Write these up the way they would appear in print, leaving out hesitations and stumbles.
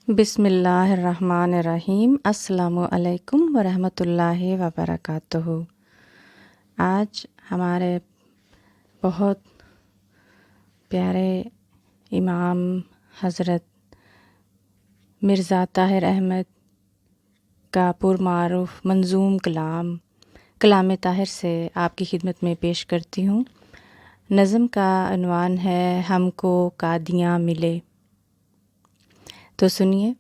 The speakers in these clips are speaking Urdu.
بسم اللہ الرحمن الرحیم۔ السلام علیکم ورحمۃ اللہ وبرکاتہ۔ آج ہمارے بہت پیارے امام حضرت مرزا طاہر احمد کا پرمعروف منظوم کلام طاہر سے آپ کی خدمت میں پیش کرتی ہوں۔ نظم کا عنوان ہے ہم کو قادیاں ملے۔ تو سنیے۔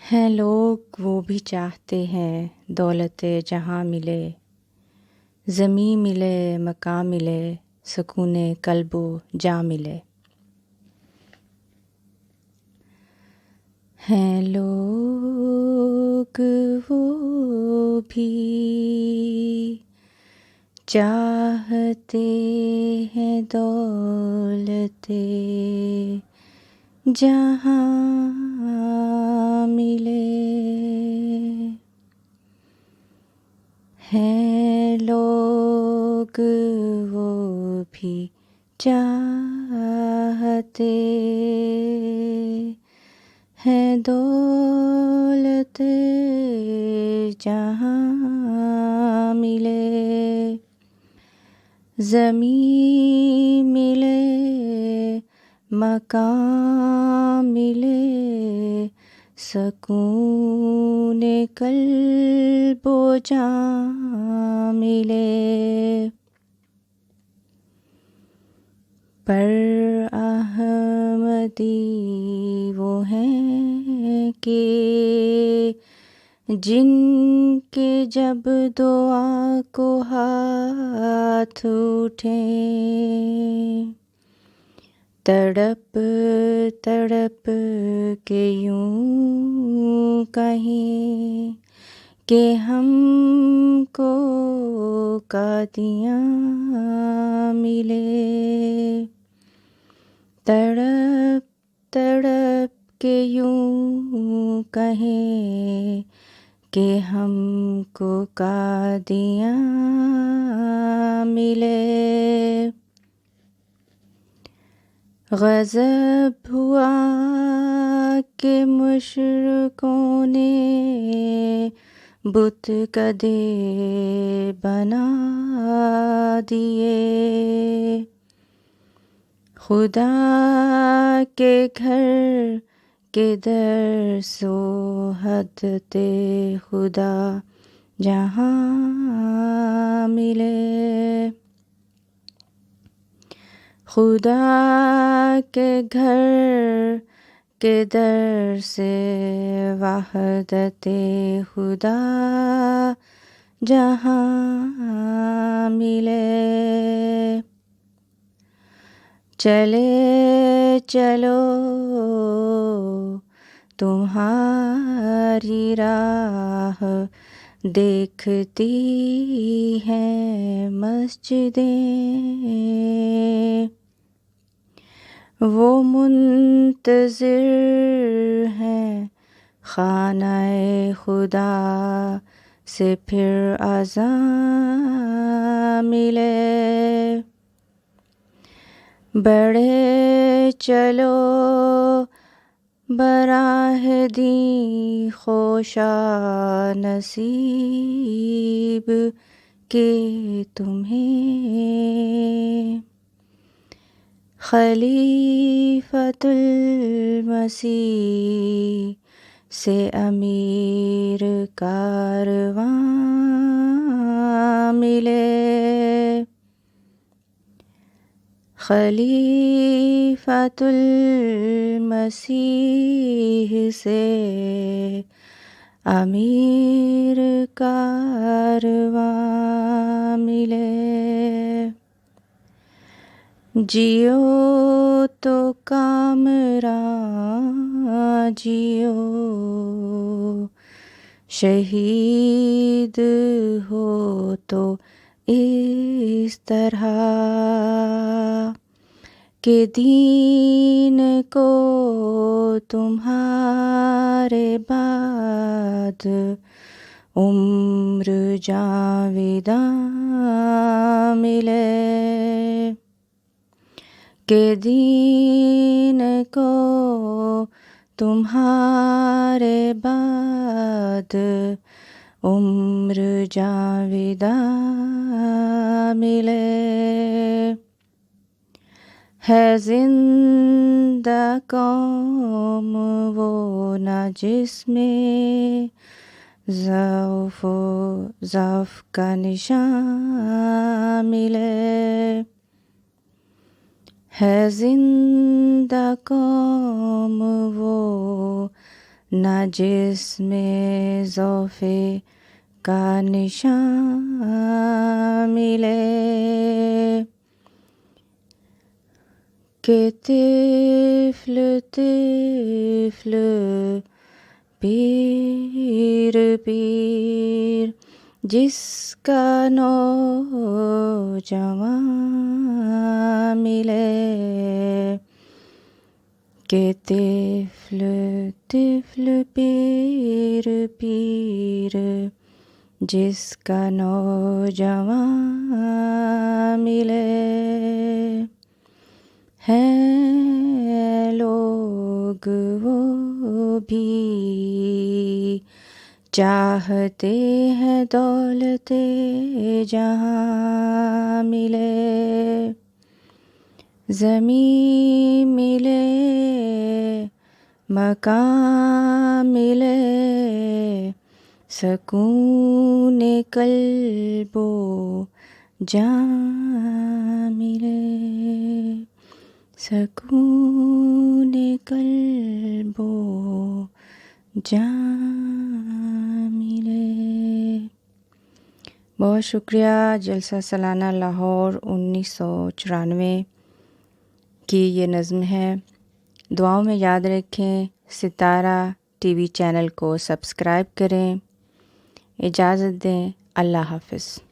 ہیں لوگ وہ بھی چاہتے ہیں دولت جہاں ملے، زمیں ملے مکان ملے، سکون قلب و جاں ملے۔ ہیں لوگ وہ بھی چاہتے ہیں دولت جہاں ملے، ہیں لوگ وہ بھی چاہتے ہیں دولت جہاں ملے، زمیں ملے مکان ملے، سکون قلب و جاں ملے۔ پر احمدی وہ ہیں کہ جن کے جب دعا کو ہاتھ اٹھیں، تڑپ تڑپ کے یوں کہیں کہ ہم کو قادیاں ملے، تڑپ تڑپ کے یوں کہیں کہ ہم کو قادیاں ملے۔ غضب ہوا کہ مشرکوں نے بت کدے بنا دیے، خدا کے گھر کے در سو حضرت خدا جہاں ملے، خدا کے گھر کے در سے وحدت خدا جہاں ملے۔ چلے چلو تمہاری راہ دیکھتی ہیں مسجدیں، وہ منتظر ہیں خانہ خدا سے پھر اذاں ملے۔ بڑھے چلو براہ دیں خوشا نصیب کہ تمہیں خلیفۃ المسیح سے امیر کارواں ملے، خلیفۃ المسیح سے امیر کارواں ملے۔ جیو تو کامراں جیو، شہید ہو تو اس طرح کہ دین کو تمہارے بعد عمر جاویداں ملے۔ کہ دین کو تمہارے بعد عمر جاویدہ ملے، ہے زندہ قوم وہ نہ جس میں ضعف کا نشان ملے، ہے زندہ قوم وہ نہ جس میں ضعف کا نشان ملے، کہ طفل طفل پیر پیر جس کا نوجوان ملے، کہ طفل طفل پیر پیر جس کا نوجوان ملے، ہیں لوگ وہ بھی چاہتے ہیں دولت جہاں ملے، زمین ملے مکان ملے، سکون قلب و جان ملے، سکون قلب و جان ملے۔ بہت شکریہ۔ جلسہ سالانہ لاہور 1994 کی یہ نظم ہے۔ دعاؤں میں یاد رکھیں، ستارہ ٹی وی چینل کو سبسکرائب کریں۔ اجازت دیں، اللہ حافظ۔